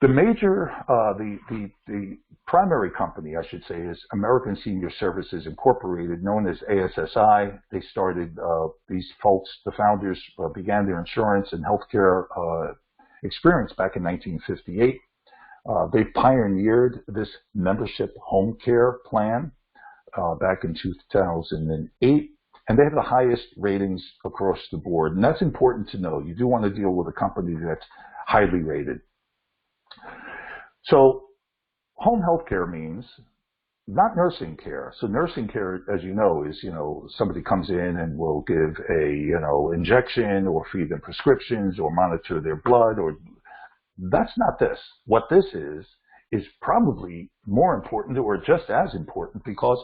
The primary company, I should say, is American Senior Services Incorporated, known as ASSI. They started, these folks, the founders, began their insurance and healthcare experience back in 1958. They pioneered this membership home care plan back in 2008, and they have the highest ratings across the board. And that's important to know. You do want to deal with a company that's highly rated. So home health care means not nursing care. So nursing care, as you know, is, somebody comes in and will give a, injection or feed them prescriptions or monitor their blood, or that's not this. What this is probably more important or just as important, because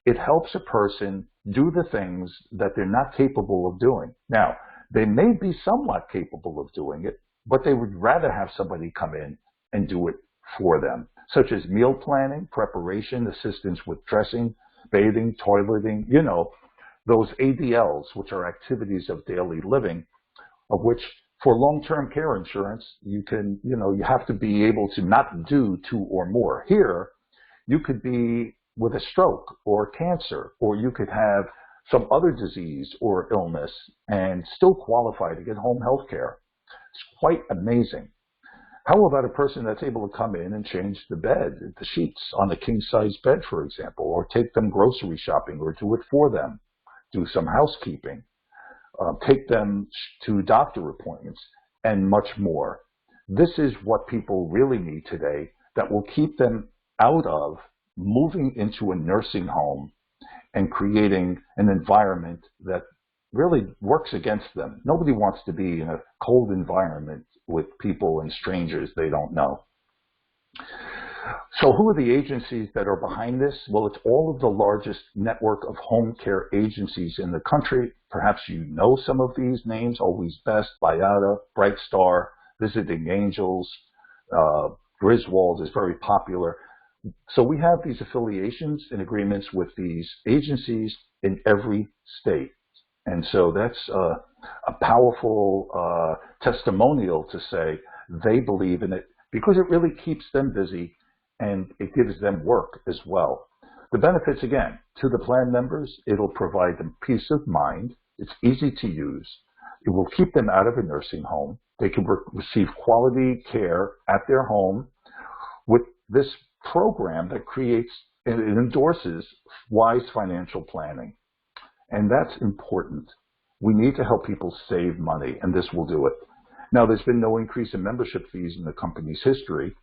it helps a person do the things that they're not capable of doing. Now, they may be somewhat capable of doing it, but they would rather have somebody come in and do it for them, such as meal planning, preparation, assistance with dressing, bathing, toileting, those ADLs, which are activities of daily living, of which for long-term care insurance, you have to be able to not do 2 or more. Here, you could be with a stroke or cancer, or you could have some other disease or illness and still qualify to get home health care. It's quite amazing. How about a person that's able to come in and change the bed, the sheets on a king-size bed, for example, or take them grocery shopping, or do it for them, do some housekeeping, take them to doctor appointments, and much more. This is what people really need today that will keep them out of moving into a nursing home and creating an environment that really works against them. Nobody wants to be in a cold environment with people and strangers they don't know. So who are the agencies that are behind this? Well, it's all of the largest network of home care agencies in the country. Perhaps you know some of these names: Always Best, Bayada, Bright Star, Visiting Angels, Griswold is very popular. So we have these affiliations and agreements with these agencies in every state. And so that's a powerful testimonial to say they believe in it, because it really keeps them busy and it gives them work as well. The benefits, again, to the plan members: it'll provide them peace of mind. It's easy to use. It will keep them out of a nursing home. They can receive quality care at their home with this program that creates and endorses wise financial planning. And that's important. We need to help people save money, and this will do it. Now, there's been no increase in membership fees in the company's history,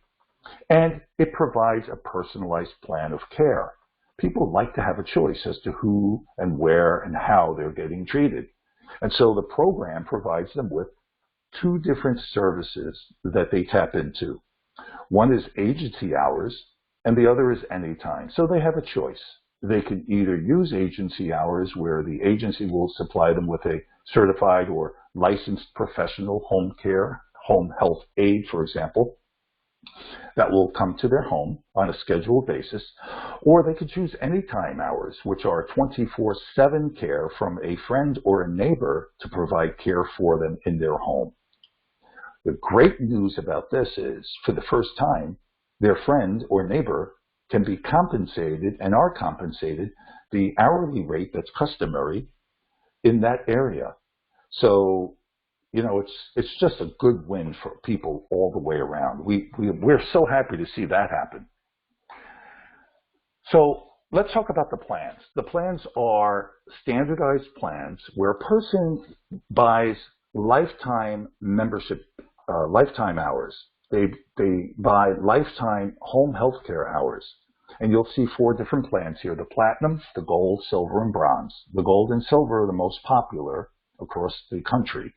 and it provides a personalized plan of care. People like to have a choice as to who and where and how they're getting treated. And so the program provides them with 2 different services that they tap into. One is agency hours, and the other is anytime. So they have a choice. They can either use agency hours, where the agency will supply them with a certified or licensed professional home care, home health aide, for example, that will come to their home on a scheduled basis, or they could choose anytime hours, which are 24/7 care from a friend or a neighbor to provide care for them in their home. The great news about this is, for the first time, their friend or neighbor can be compensated, and are compensated, the hourly rate that's customary in that area. So, it's just a good win for people all the way around. We're so happy to see that happen. So let's talk about the plans. The plans are standardized plans where a person buys lifetime membership, lifetime hours. They buy lifetime home health care hours. And you'll see 4 different plans here: the platinum, the gold, silver, and bronze. The gold and silver are the most popular across the country.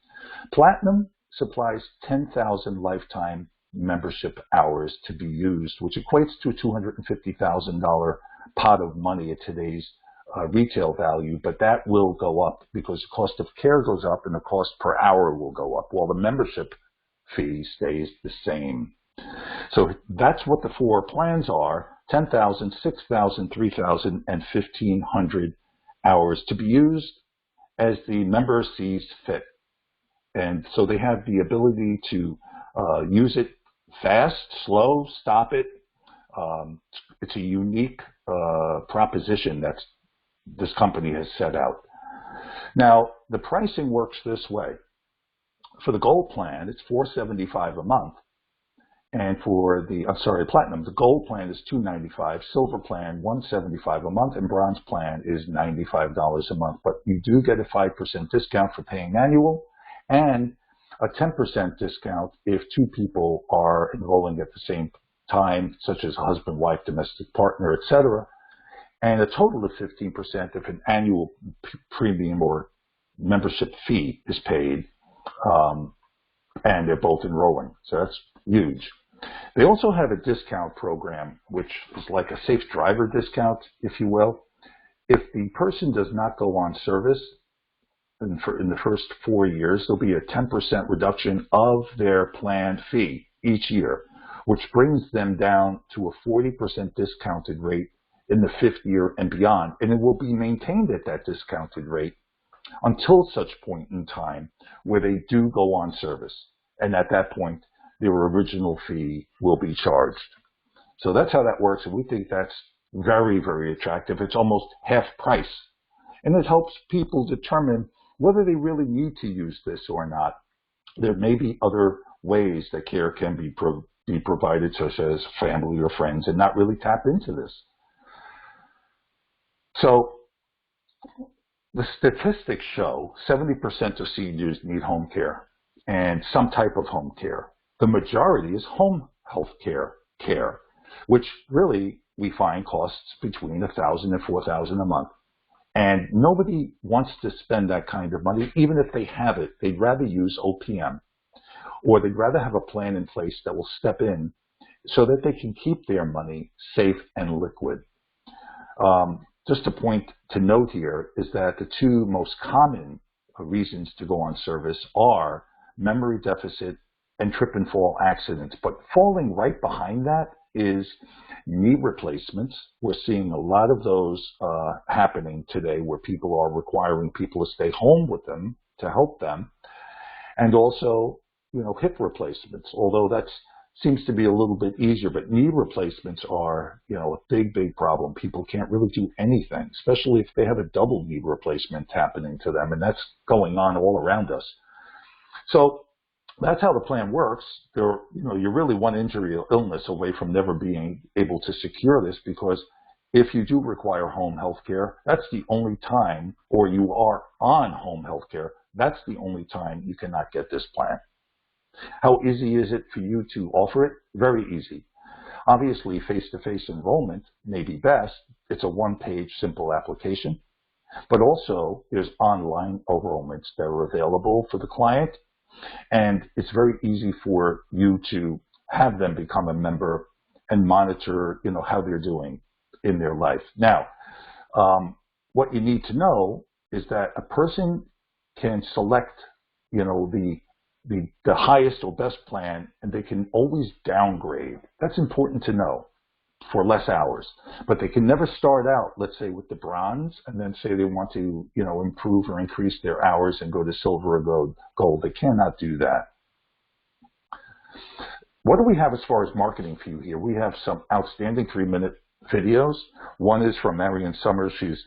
Platinum supplies 10,000 lifetime membership hours to be used, which equates to a $250,000 pot of money at today's retail value, but that will go up because the cost of care goes up and the cost per hour will go up, while the membership fee stays the same. So that's what the 4 plans are: 10,000, 6,000, 3,000, and 1,500 hours to be used as the member sees fit. And so they have the ability to use it fast, slow, stop it. It's a unique proposition that this company has set out. Now, the pricing works this way. For the gold plan, it's $475 a month. And for the, platinum, the gold plan is $295, silver plan $175 a month, and bronze plan is $95 a month. But you do get a 5% discount for paying annual and a 10% discount if two people are enrolling at the same time, such as husband, wife, domestic partner, etc. And a total of 15% if an annual premium or membership fee is paid, and they're both enrolling. So that's huge. They also have a discount program, which is like a safe driver discount, if you will. If the person does not go on service in the first 4 years, there'll be a 10% reduction of their planned fee each year, which brings them down to a 40% discounted rate in the 5th year and beyond. And it will be maintained at that discounted rate until such point in time where they do go on service. And at that point, their original fee will be charged. So that's how that works. And we think that's very, very attractive. It's almost half price. And it helps people determine whether they really need to use this or not. There may be other ways that care can be provided, such as family or friends, and not really tap into this. So the statistics show 70% of seniors need home care and some type of home care. The majority is home health care, which really we find costs between $1,000 and $4,000 a month. And nobody wants to spend that kind of money, even if they have it. They'd rather use OPM, or they'd rather have a plan in place that will step in so that they can keep their money safe and liquid. Just a point to note here is that the two most common reasons to go on service are memory deficit and trip and fall accidents. But falling right behind that is knee replacements. We're seeing a lot of those happening today, where people are requiring people to stay home with them to help them. And also, hip replacements, although that seems to be a little bit easier, but knee replacements are, a big, big problem. People can't really do anything, especially if they have a double knee replacement happening to them, and that's going on all around us. So that's how the plan works. You're really one injury or illness away from never being able to secure this, because if you do require home health care, that's the only time, or you are on home health care, that's the only time you cannot get this plan. How easy is it for you to offer it? Very easy. Obviously, face-to-face enrollment may be best. It's a one-page simple application. But also, there's online enrollments that are available for the client. And it's very easy for you to have them become a member and monitor, how they're doing in their life. Now, what you need to know is that a person can select, the highest or best plan, and they can always downgrade. That's important to know for less hours. But they can never start out, let's say, with the bronze and then say they want to, improve or increase their hours and go to silver or gold. They cannot do that. What do we have as far as marketing for you here? We have some outstanding 3-minute videos. One is from Marion Summers. She's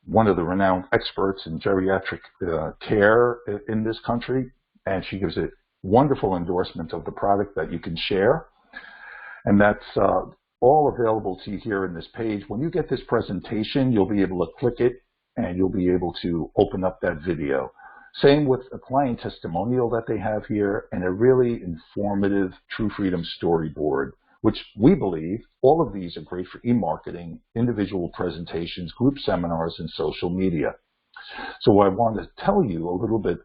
one of the renowned experts in geriatric care in this country. And she gives a wonderful endorsement of the product that you can share. And that's all available to you here in this page. When you get this presentation, you'll be able to click it and you'll be able to open up that video. Same with a client testimonial that they have here, and a really informative True Freedom storyboard, which we believe all of these are great for e-marketing, individual presentations, group seminars, and social media. So I want to tell you a little bit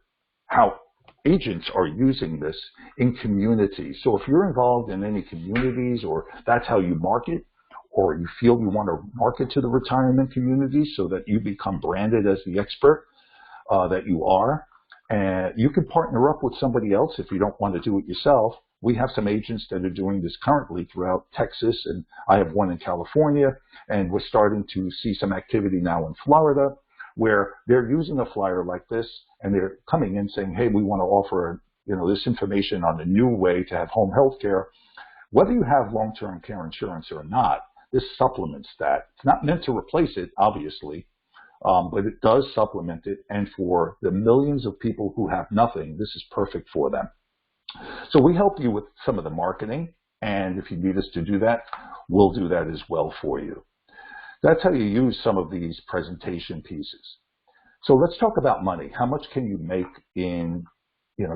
how agents are using this in communities. So if you're involved in any communities, or that's how you market, or you feel you want to market to the retirement community so that you become branded as the expert that you are, and you can partner up with somebody else if you don't want to do it yourself. We have some agents that are doing this currently throughout Texas, and I have one in California, and we're starting to see some activity now in Florida, where they're using a flyer like this, and they're coming in saying, hey, we want to offer this information on a new way to have home health care, Whether you have long-term care insurance or not, this supplements that. It's not meant to replace it, obviously, but it does supplement it. And for the millions of people who have nothing, this is perfect for them. So we help you with some of the marketing. And if you need us to do that, we'll do that as well for you. That's how you use some of these presentation pieces. So let's talk about money. How much can you make in,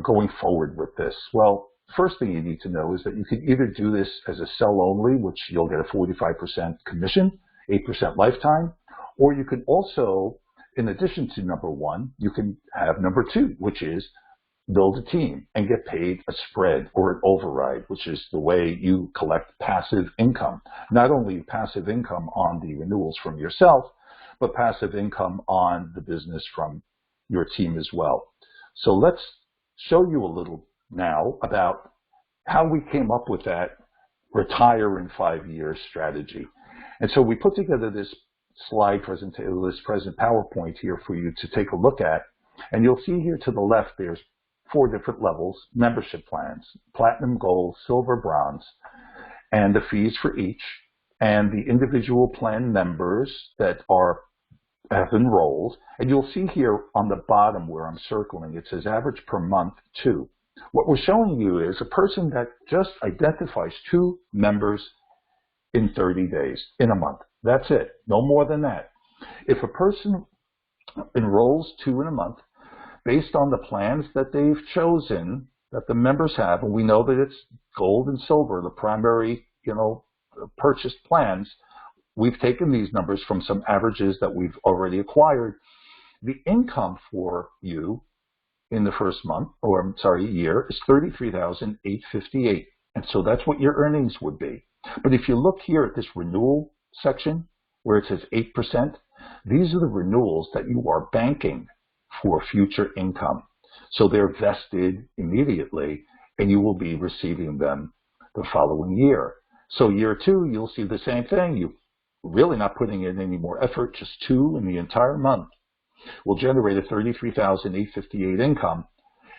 going forward with this? Well, first thing you need to know is that you can either do this as a sell only, which you'll get a 45% commission, 8% lifetime, or you can also, in addition to number one, you can have number two, which is build a team and get paid a spread or an override, which is the way you collect passive income. Not only passive income on the renewals from yourself, but passive income on the business from your team as well. So let's show you a little now about how we came up with that retire in 5 years strategy. And so we put together this slide presentation, this present PowerPoint here for you to take a look at. And you'll see here to the left, there's 4 different levels, membership plans, platinum, gold, silver, bronze, and the fees for each, and the individual plan members that have enrolled. And you'll see here on the bottom where I'm circling, it says average per month 2. What we're showing you is a person that just identifies 2 members in 30 days, in a month. That's it, no more than that. If a person enrolls 2 in a month, based on the plans that they've chosen, that the members have, and we know that it's gold and silver, the primary, purchased plans, we've taken these numbers from some averages that we've already acquired. The income for you in the first month, year, is $33,858. And so that's what your earnings would be. But if you look here at this renewal section, where it says 8%, these are the renewals that you are banking for future income. So they're vested immediately, and you will be receiving them the following year. So year 2, you'll see the same thing. You're really not putting in any more effort, just 2 in the entire month will generate a $33,858 income.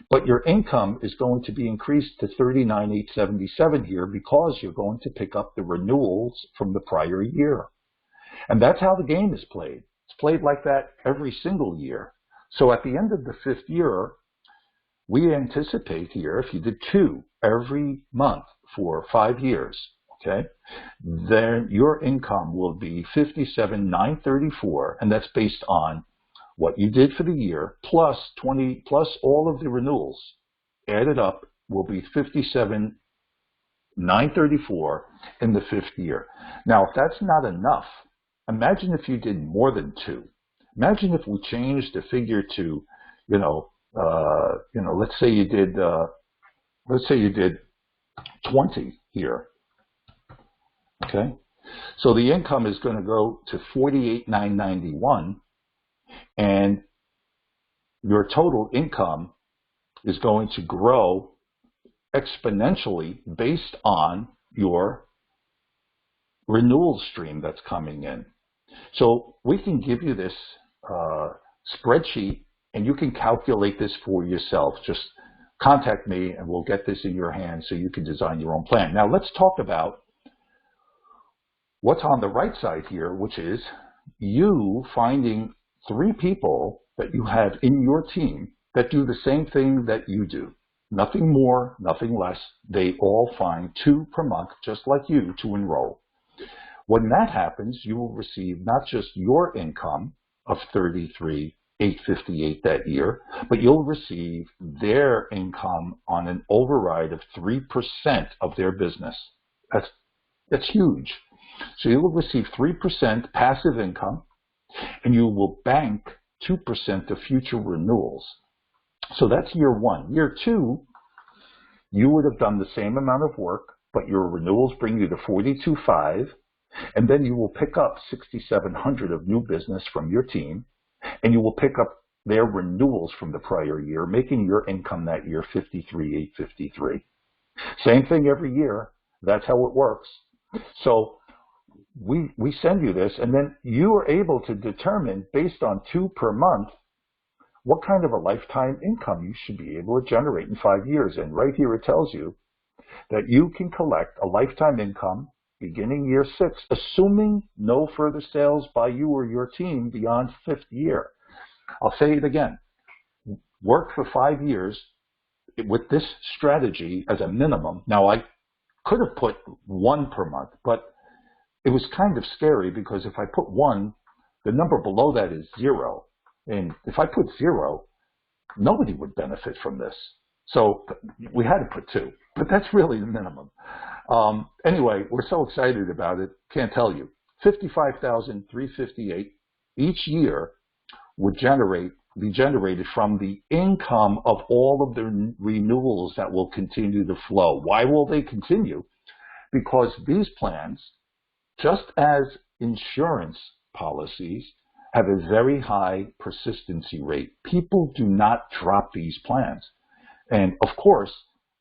But your income is going to be increased to $39,877 here because you're going to pick up the renewals from the prior year. And that's how the game is played. It's played like that every single year. So at the end of the 5th year, we anticipate here, if you did 2 every month for 5 years, okay, then your income will be $57,934, and that's based on what you did for the year plus all of the renewals added up will be $57,934 in the 5th year. Now, if that's not enough, imagine if you did more than 2. Imagine if we changed the figure to, let's say you did 20 here. Okay, so the income is going to go to $48,991, and your total income is going to grow exponentially based on your renewal stream that's coming in. So we can give you this spreadsheet, and you can calculate this for yourself. Just contact me, and we'll get this in your hands so you can design your own plan. Now let's talk about what's on the right side here, which is you finding 3 people that you have in your team that do the same thing that you do. Nothing more, nothing less. They all find 2 per month, just like you, to enroll. When that happens, you will receive not just your income of $33,858 that year, but you'll receive their income on an override of 3% of their business. That's huge. So you will receive 3% passive income, and you will bank 2% of future renewals. So that's year 1. Year 2, you would have done the same amount of work, but your renewals bring you to $42,500, and then you will pick up $6,700 of new business from your team, and you will pick up their renewals from the prior year, making your income that year $53,853. Same thing every year. That's how it works. So we send you this, and then you are able to determine, based on 2 per month, what kind of a lifetime income you should be able to generate in 5 years. And right here it tells you that you can collect a lifetime income beginning year 6, assuming no further sales by you or your team beyond 5th year. I'll say it again. Work for 5 years with this strategy as a minimum. Now, I could have put 1 per month, but it was kind of scary because if I put 1, the number below that is 0. And if I put 0, nobody would benefit from this. So we had to put 2, but that's really the minimum. Anyway, we're so excited about it. Can't tell you. $55,358 each year would be generated from the income of all of the renewals that will continue to flow. Why will they continue? Because these plans, just as insurance policies, have a very high persistency rate. People do not drop these plans. And of course,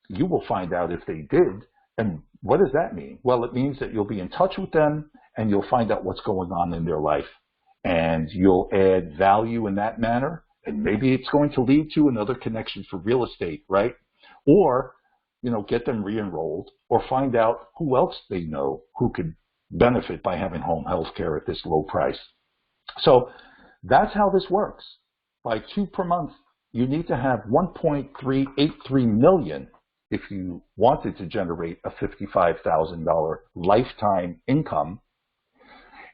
you will find out if they did. And what does that mean? Well, it means that you'll be in touch with them and you'll find out what's going on in their life. And you'll add value in that manner. And maybe it's going to lead to another connection for real estate, right? Or, get them re-enrolled or find out who else they know who could benefit by having home health care at this low price. So that's how this works. By 2 per month, you need to have 1.383 million if you wanted to generate a $55,000 lifetime income.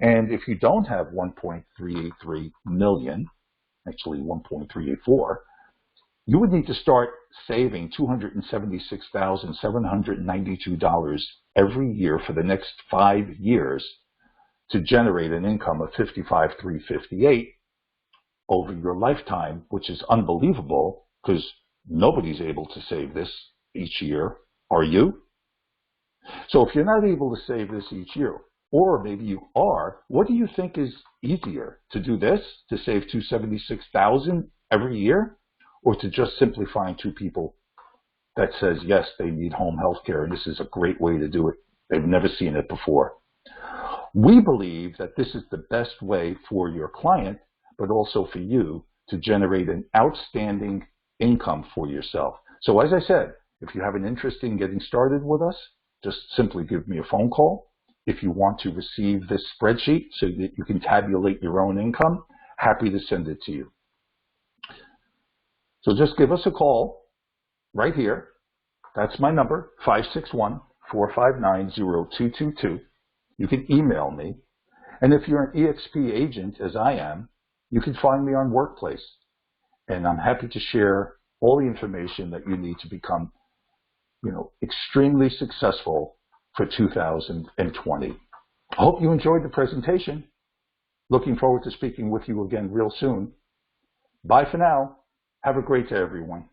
And if you don't have 1.383 million, actually 1.384, you would need to start saving $276,792 every year for the next 5 years to generate an income of $55,358 over your lifetime, which is unbelievable because nobody's able to save this each year. Are you? So if you're not able to save this each year, or maybe you are, what do you think is easier, to do this, to save $276,000 every year, or to just simply find 2 people that says, yes, they need home health care, and this is a great way to do it. They've never seen it before. We believe that this is the best way for your client, but also for you to generate an outstanding income for yourself. So as I said, if you have an interest in getting started with us, just simply give me a phone call. If you want to receive this spreadsheet so that you can tabulate your own income, happy to send it to you. So just give us a call right here. That's my number, 561-459-0222. You can email me. And if you're an EXP agent, as I am, you can find me on Workplace. And I'm happy to share all the information that you need to become, extremely successful for 2020. I hope you enjoyed the presentation. Looking forward to speaking with you again real soon. Bye for now. Have a great day, everyone.